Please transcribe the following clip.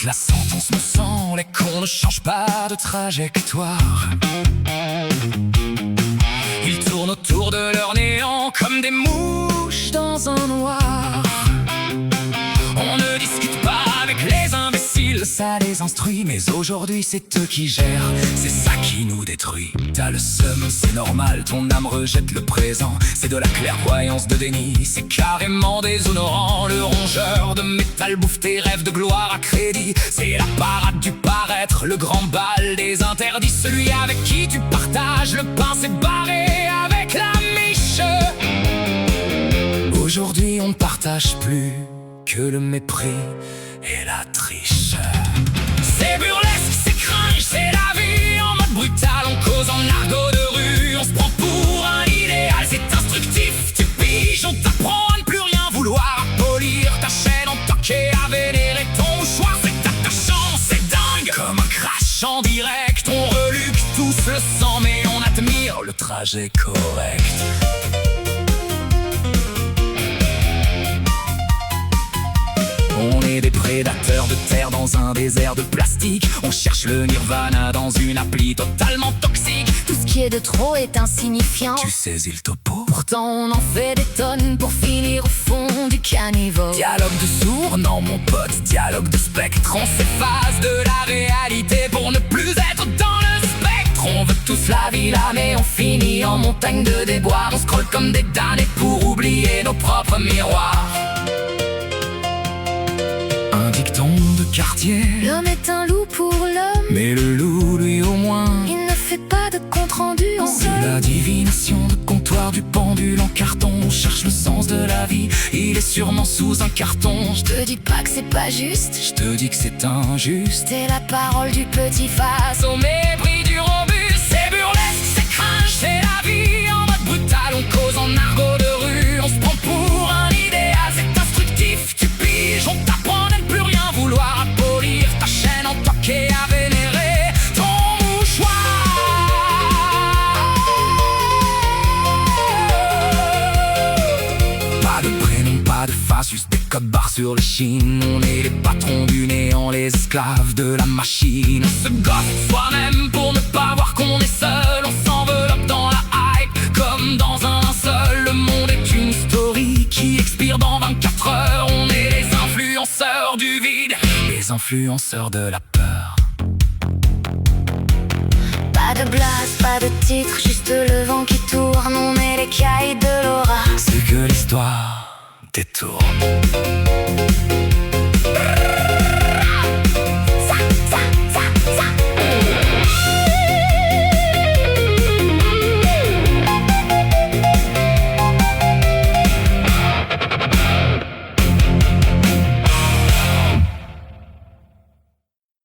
la sentence me semble est qu'on ne change pas de trajectoire. Ils tournent autour de leur néant comme des mouches dans un noir. On ne discute pas avec les imbéciles, ça les instruit, mais aujourd'hui c'est eux qui gèrent, c'est ça qui nous détruit. T'as le seum, c'est normal, ton âme rejette le présent. C'est de la clairvoyance de déni, c'est carrément déshonorant. Le rongeur de métal bouffe tes rêves de gloire à crédit. C'est la parade du paraître, le grand bal des interdits. Celui avec qui tu partages le pain s'est barré avec la miche. Aujourd'hui on ne partage plus que le mépris et la triche. C'est burlesque, c'est cringe, c'est la vie en mode brutal. On cause en argot de rue, on se prend pour un idéal. C'est instructif, tu piges, on t'apprend à ne plus rien vouloir. À polir ta chaîne en toqué, à vénérer ton mouchoir. C'est attachant, c'est dingue, comme un crash en direct. On reluque tous le sang, mais on admire le trajet correct. On est des prédateurs de terre dans un désert de plastique. On cherche le nirvana dans une appli totalement toxique. Tout ce qui est de trop est insignifiant. Tu saisis le topo, Pourtant on en fait des tonnes pour finir au fond du caniveau. dialogue de sourds, non mon pote, dialogue de spectre. On s'efface de la réalité pour ne plus être dans le spectre. On veut tous la villa mais on finit en montagne de déboire. On scrolle comme des damnés pour oublier nos propres miroirs. Un dicton de quartier, L'homme est un loup pour l'homme. mais le loup lui au moins. Il ne fait pas de compte-rendu en C'est seul. la divination de comptoir du pendule en carton. On cherche le sens de la vie, il est sûrement sous un carton. Je te dis pas que c'est pas juste. Je te dis que c'est injuste. C'est la parole du petit face. Au mépris du robuste, c'est burlesque, c'est cringe, c'est la vie en mode brutal. On cause en argot de rue, on se prend pour un idéal. C'est instructif, tu piges, on t'apprend à ne plus rien vouloir. À polir ta chaîne en toqué, à vénérer ton mouchoir. Pas de prénom, pas de face, juste des codes barres sur les chines. On est les patrons du néant, les esclaves de la machine. On se goffe soi-même pour ne pas voir qu'on est seul. On s'enveloppe dans la hype comme dans un seul. Le monde est une story qui expire dans 24 heures. On est les influenceurs du vide, les influenceurs de la peur. Pas de blase, pas de titre, juste le vent qui tourne. On est les cailles de l'aura. C'est que l'histoire détourne.